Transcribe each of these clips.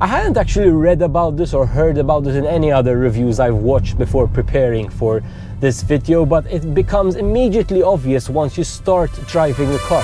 I hadn't actually read about this or heard about this in any other reviews I've watched before preparing for this video, but it becomes immediately obvious once you start driving the car.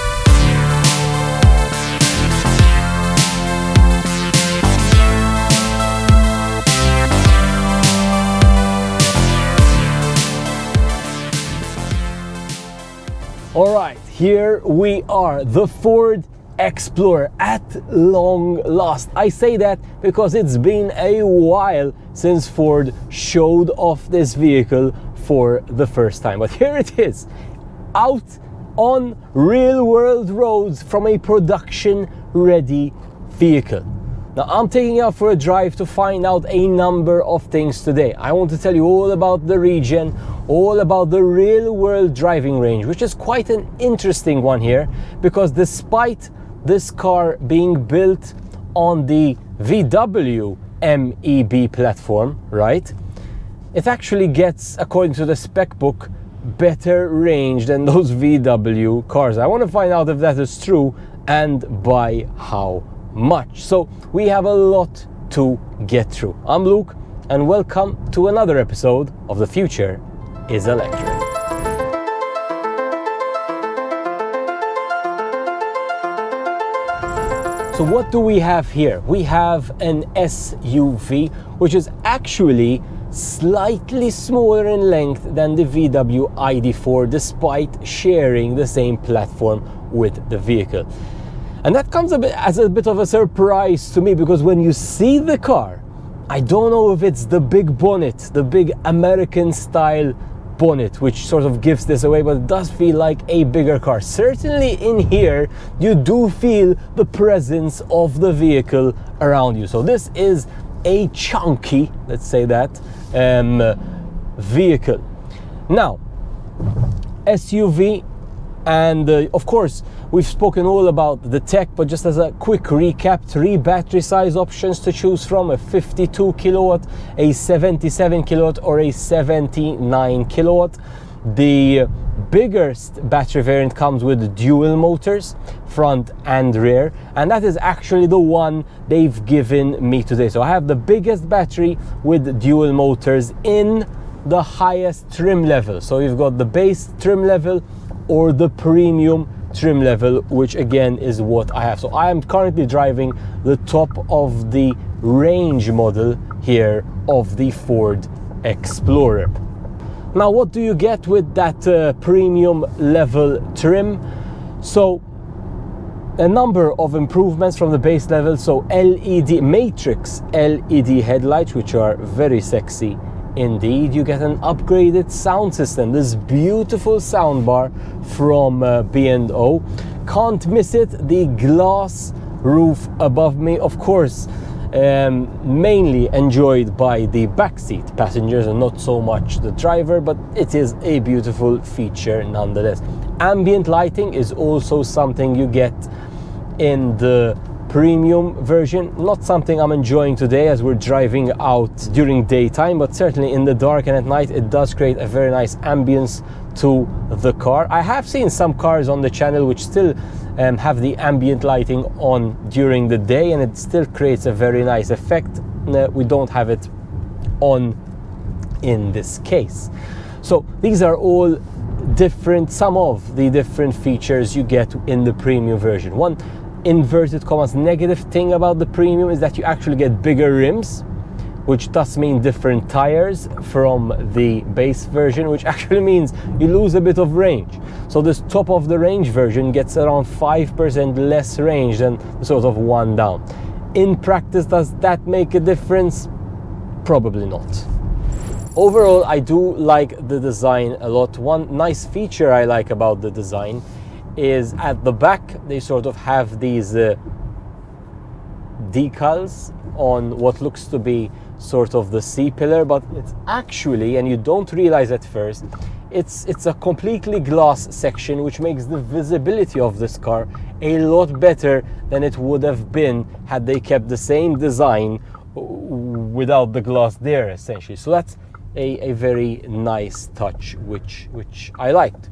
Alright, here we are, the Ford Explorer at long last. I say that because it's been a while since Ford showed off this vehicle for the first time. But here it is, out on real world roads from a production ready vehicle. Now I'm taking you out for a drive to find out a number of things today. I want to tell you all about the regen, all about the real world driving range, which is quite an interesting one here, because despite this car being built on the VW MEB platform, right, it actually gets, according to the spec book, better range than those VW cars. I want to find out if that is true and by how much. So we have a lot to get through. I'm Luke and welcome to another episode of The Future is Electric. So what do we have here? We have an SUV, which is actually slightly smaller in length than the VW ID4, despite sharing the same platform with the vehicle. And that comes as a bit of a surprise to me, because when you see the car, I don't know if it's the big bonnet, the big American style bonnet, which sort of gives this away, but it does feel like a bigger car. Certainly in here, you do feel the presence of the vehicle around you. So this is a chunky, let's say that, vehicle. Now, SUV, and of course, we've spoken all about the tech, but just as a quick recap, 3 battery size options to choose from: a 52 kilowatt, a 77 kilowatt, or a 79 kilowatt. The biggest battery variant comes with dual motors, front and rear, and that is actually the one they've given me today. So I have the biggest battery with dual motors in the highest trim level. So you've got the base trim level or the premium trim level, which again is what I have. So I am currently driving the top of the range model here of the Ford Explorer. Now, what do you get with that premium level trim? So a number of improvements from the base level. So LED matrix LED headlights, which are very sexy indeed. You get an upgraded sound system, this beautiful soundbar from B&O. Can't miss it, the glass roof above me, of course, mainly enjoyed by the backseat passengers and not so much the driver, but it is a beautiful feature nonetheless. Ambient lighting is also something you get in the premium version. Not something I'm enjoying today as we're driving out during daytime, but certainly in the dark and at night it does create a very nice ambience to the car. I have seen some cars on the channel which still have the ambient lighting on during the day, and it still creates a very nice effect. We don't have it on in this case. So these are all different, some of the different features you get in the premium version. One inverted commas negative thing about the premium is that you actually get bigger rims, which does mean different tires from the base version, which actually means you lose a bit of range. So this top of the range version gets around 5% less range than the sort of one down. In practice, does that make a difference? Probably not. Overall, I do like the design a lot. One nice feature I like about the design is at the back they sort of have these decals on what looks to be sort of the C-pillar, but it's actually, and you don't realize at first, it's a completely glass section, which makes the visibility of this car a lot better than it would have been had they kept the same design without the glass there, essentially. So that's a very nice touch, which I liked.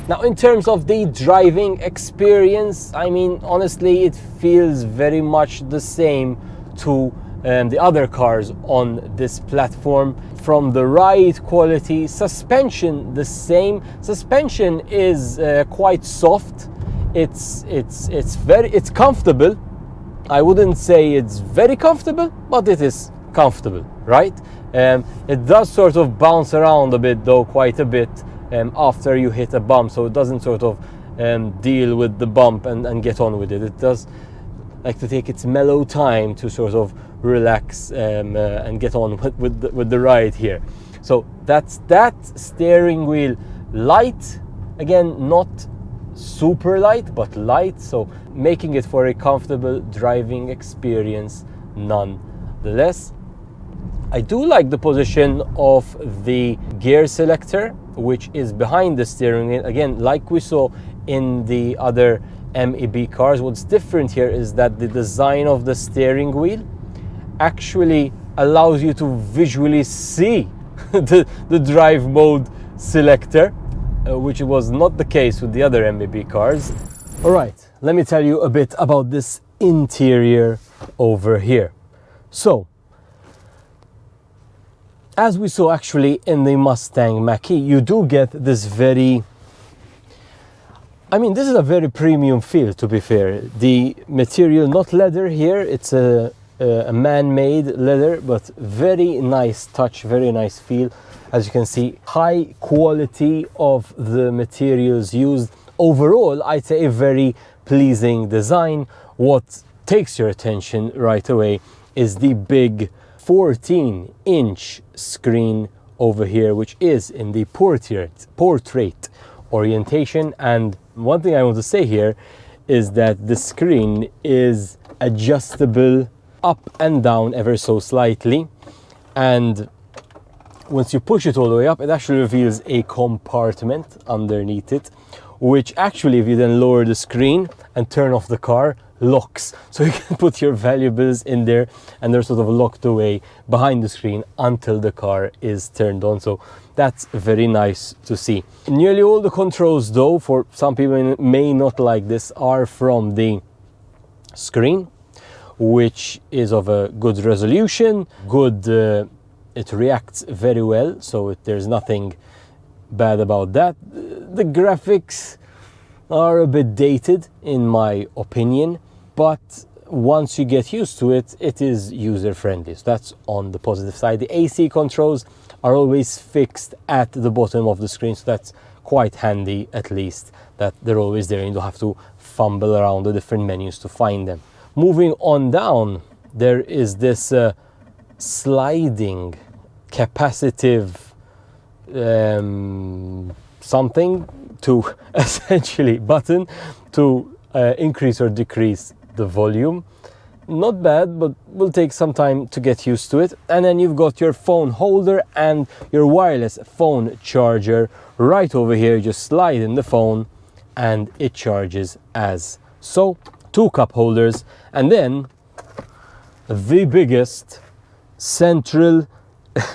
Now, in terms of the driving experience, I mean, honestly, it feels very much the same to the other cars on this platform. From the ride quality, suspension the same. Suspension is quite soft. It's comfortable. I wouldn't say it's very comfortable, but it is comfortable, right? It does sort of bounce around a bit though, quite a bit after you hit a bump, so it doesn't sort of deal with the bump and get on with it. It does like to take its mellow time to sort of relax and get on with the ride here. So that's that. Steering wheel light, again not super light but light, so making it for a comfortable driving experience nonetheless. I do like the position of the gear selector, which is behind the steering wheel. Again, like we saw in the other MEB cars, what's different here is that the design of the steering wheel actually allows you to visually see the drive mode selector, which was not the case with the other MEB cars. All right, let me tell you a bit about this interior over here. So, as we saw actually in the Mustang Mach-E, you do get this this is a very premium feel, to be fair. The material, not leather here, it's a man-made leather, but very nice touch, very nice feel. As you can see, high quality of the materials used. Overall, I'd say a very pleasing design. What takes your attention right away is the big 14-inch screen over here, which is in the portrait orientation. And one thing I want to say here is that the screen is adjustable up and down ever so slightly, and once you push it all the way up, it actually reveals a compartment underneath it, which actually, if you then lower the screen and turn off the car, locks. So you can put your valuables in there and they're sort of locked away behind the screen until the car is turned on. So that's very nice to see. Nearly all the controls though, for some people may not like this, are from the screen, which is of a good resolution, it reacts very well, so there's nothing bad about that. The graphics are a bit dated in my opinion, but once you get used to it, it is user friendly. So that's on the positive side. The AC controls are always fixed at the bottom of the screen, so that's quite handy, at least that they're always there and you don't have to fumble around the different menus to find them. Moving on down, there is this sliding capacitive something to essentially button to increase or decrease the volume. Not bad, but will take some time to get used to it. And then you've got your phone holder and your wireless phone charger right over here. You just slide in the phone and it charges as so. 2 cup holders, and then the biggest central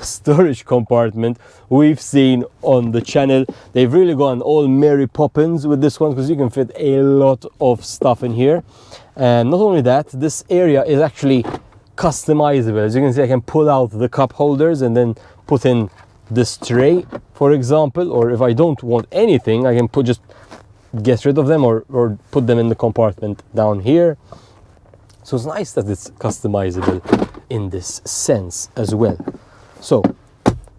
storage compartment we've seen on the channel. They've really gone all Mary Poppins with this one because you can fit a lot of stuff in here. And not only that, this area is actually customizable. As you can see, I can pull out the cup holders and then put in this tray, for example, or if I don't want anything, I can just get rid of them or put them in the compartment down here. So it's nice that it's customizable in this sense as well. So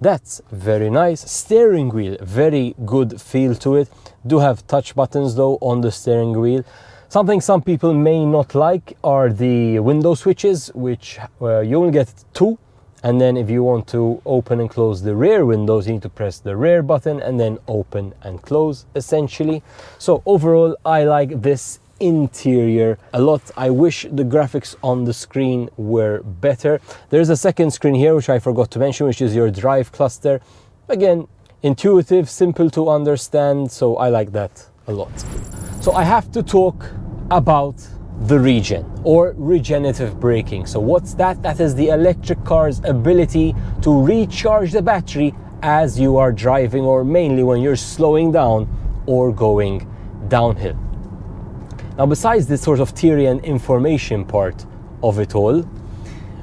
that's very nice. Steering wheel, very good feel to it. Do have touch buttons though on the steering wheel. Something some people may not like are the window switches, which you only get 2. And then if you want to open and close the rear windows, you need to press the rear button and then open and close, essentially. So overall, I like this interior a lot. I wish the graphics on the screen were better. There's a second screen here, which I forgot to mention, which is your drive cluster. Again, intuitive, simple to understand, so I like that a lot. So I have to talk about the regen or regenerative braking. So what's that? That is the electric car's ability to recharge the battery as you are driving, or mainly when you're slowing down or going downhill. Now, besides this sort of theory and information part of it all,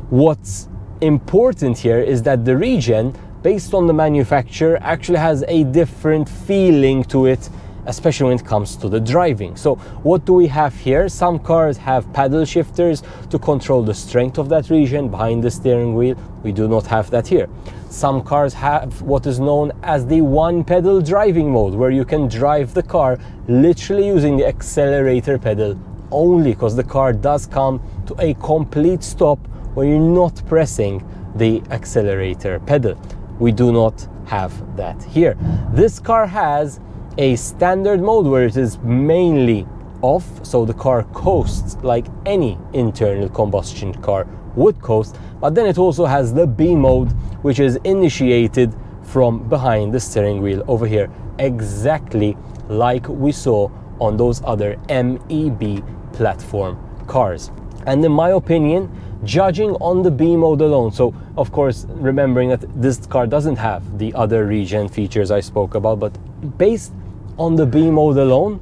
what's important here is that the regen, based on the manufacturer, actually has a different feeling to it, especially when it comes to the driving. So what do we have here? Some cars have paddle shifters to control the strength of that regen behind the steering wheel. We do not have that here. Some cars have what is known as the one pedal driving mode, where you can drive the car literally using the accelerator pedal only, because the car does come to a complete stop when you're not pressing the accelerator pedal. We do not have that here. This car has a standard mode where it is mainly off, so the car coasts like any internal combustion car would coast, but then it also has the B mode, which is initiated from behind the steering wheel over here, exactly like we saw on those other MEB platform cars. And in my opinion, judging on the B mode alone, so of course remembering that this car doesn't have the other regen features I spoke about, but based on the B mode alone,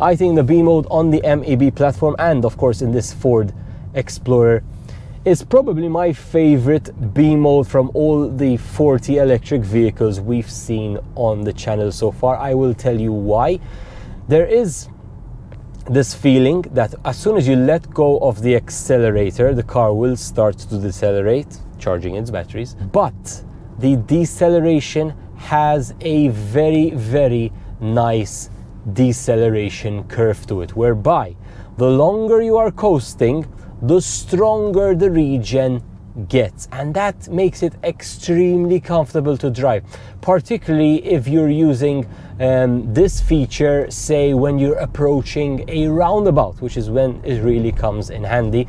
I think the B mode on the MEB platform, and of course in this Ford Explorer, is probably my favorite B mode from all the 40 electric vehicles we've seen on the channel so far. I will tell you why. There is this feeling that as soon as you let go of the accelerator, the car will start to decelerate, charging its batteries, but the deceleration has a very, very nice deceleration curve to it, whereby the longer you are coasting, the stronger the regen gets, and that makes it extremely comfortable to drive, particularly if you're using this feature, say when you're approaching a roundabout, which is when it really comes in handy.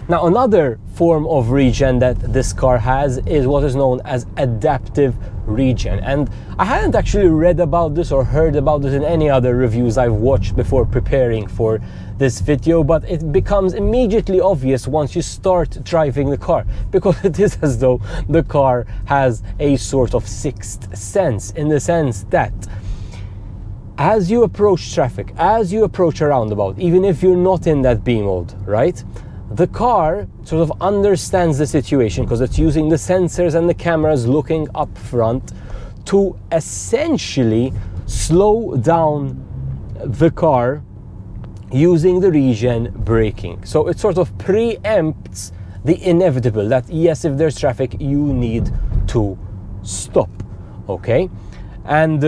Now, another form of regen that this car has is what is known as adaptive regen, and I hadn't actually read about this or heard about this in any other reviews I've watched before preparing for this video, but it becomes immediately obvious once you start driving the car, because it is as though the car has a sort of sixth sense, in the sense that as you approach traffic, as you approach a roundabout, even if you're not in that B mode, right? The car sort of understands the situation, because it's using the sensors and the cameras looking up front to essentially slow down the car using the regen braking. So it sort of preempts the inevitable, that yes, if there's traffic, you need to stop, okay? And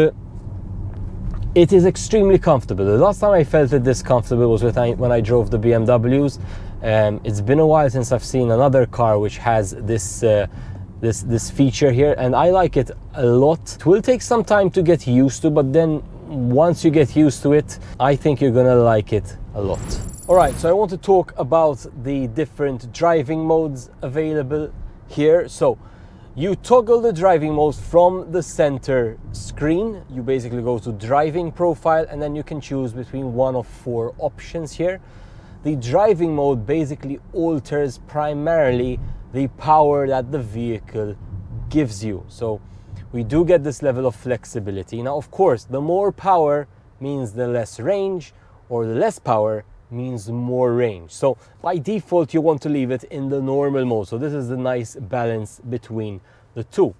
it is extremely comfortable. The last time I felt it this comfortable was when I drove the BMWs. It's been a while since I've seen another car which has this this feature here, and I like it a lot. It will take some time to get used to, but then once you get used to it, I think you're gonna like it a lot. All right, so I want to talk about the different driving modes available here. So you toggle the driving modes from the center screen. You basically go to driving profile, and then you can choose between one of 4 options here. The driving mode basically alters primarily the power that the vehicle gives you. So we do get this level of flexibility. Now, of course, the more power means the less range, or the less power means more range. So by default, you want to leave it in the normal mode. So this is the nice balance between the two.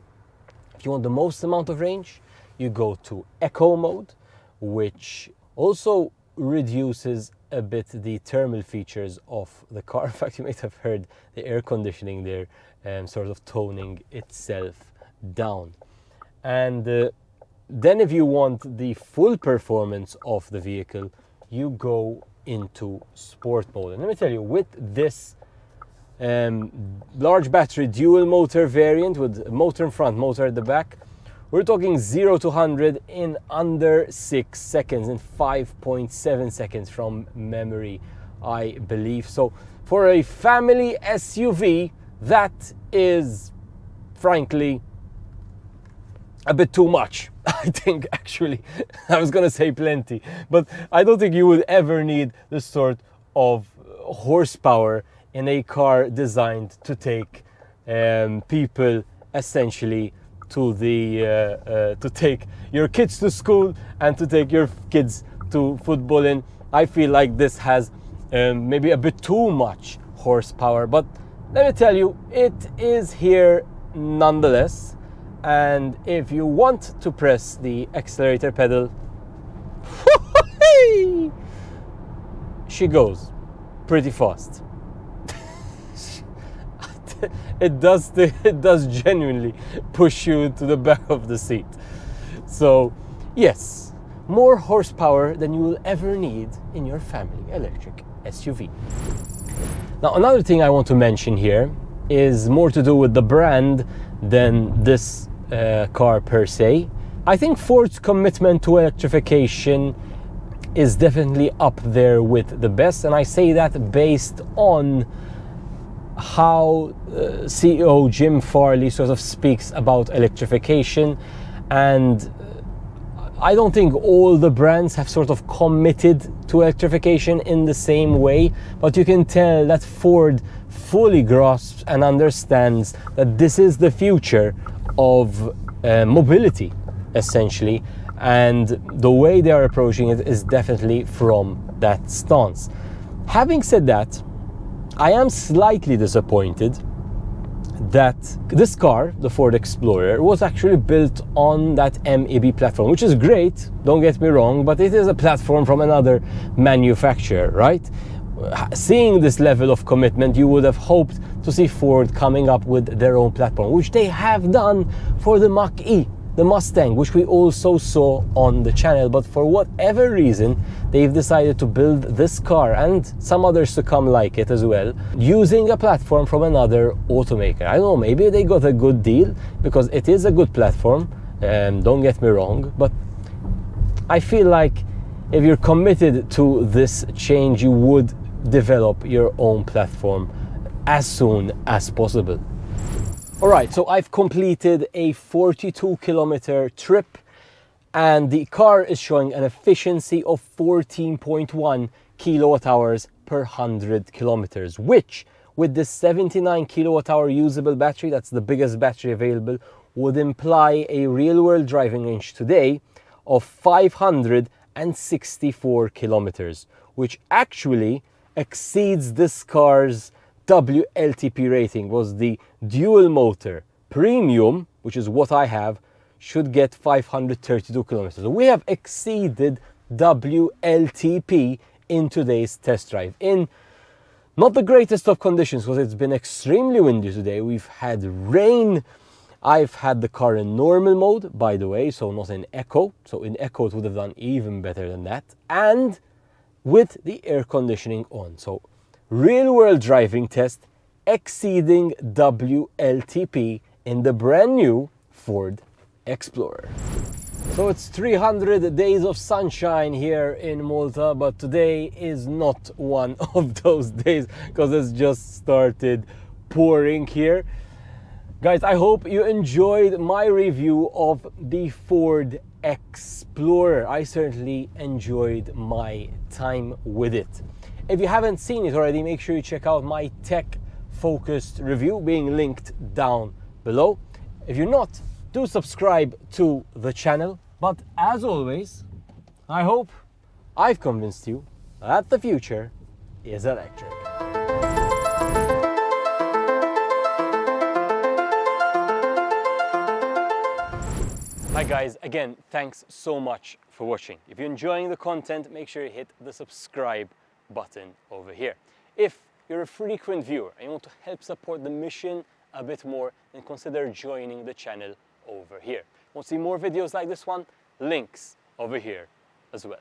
If you want the most amount of range, you go to Eco mode, which also reduces a bit the thermal features of the car. In fact, you might have heard the air conditioning there sort of toning itself down. And then if you want the full performance of the vehicle, you go into sport mode. And let me tell you, with this large battery dual motor variant with motor in front, motor at the back, we're talking 0 to 100 in under 6 seconds, in 5.7 seconds from memory, I believe. So for a family SUV, that is frankly a bit too much. I think, actually, I was gonna say plenty, but I don't think you would ever need this sort of horsepower in a car designed to take people essentially to take your kids to school and to take your kids to footballing. I feel like this has maybe a bit too much horsepower, but let me tell you, it is here nonetheless. And if you want to press the accelerator pedal, she goes pretty fast. It does genuinely push you to the back of the seat. So yes, more horsepower than you will ever need in your family electric SUV. Now, another thing I want to mention here is more to do with the brand than this car per se. I think Ford's commitment to electrification is definitely up there with the best, and I say that based on how CEO Jim Farley sort of speaks about electrification. And I don't think all the brands have sort of committed to electrification in the same way, but you can tell that Ford fully grasps and understands that this is the future of mobility, essentially, and the way they are approaching it is definitely from that stance. Having said that, I am slightly disappointed that this car, the Ford Explorer, was actually built on that MEB platform, which is great, don't get me wrong, but it is a platform from another manufacturer, right? Seeing this level of commitment, you would have hoped to see Ford coming up with their own platform, which they have done for the Mach-E, the Mustang, which we also saw on the channel. But for whatever reason, they've decided to build this car and some others to come like it as well, using a platform from another automaker. I don't know, maybe they got a good deal, because it is a good platform, don't get me wrong, but I feel like if you're committed to this change, you would develop your own platform as soon as possible. Alright, so I've completed a 42-kilometer trip, and the car is showing an efficiency of 14.1 kilowatt hours per 100 kilometers, which with the 79 kilowatt hour usable battery, that's the biggest battery available, would imply a real-world driving range today of 564 kilometers, which actually exceeds this car's WLTP rating. Was the dual motor premium, which is what I have, should get 532 kilometers. So we have exceeded WLTP in today's test drive, in not the greatest of conditions, because it's been extremely windy today. We've had rain. I've had the car in normal mode, by the way, so not in eco. So in eco it would have done even better than that, and with the air conditioning on. So real world driving test exceeding WLTP in the brand new Ford Explorer. So it's 300 days of sunshine here in Malta, but today is not one of those days, because it's just started pouring here. Guys, I hope you enjoyed my review of the Ford Explorer. I certainly enjoyed my time with it. If you haven't seen it already, make sure you check out my tech-focused review being linked down below. If you're not, do subscribe to the channel. But as always, I hope I've convinced you that the future is electric. Hi guys, again, thanks so much for watching. If you're enjoying the content, make sure you hit the subscribe button over here. If you're a frequent viewer and you want to help support the mission a bit more, then consider joining the channel over here. Want to see more videos like this one? Links over here as well.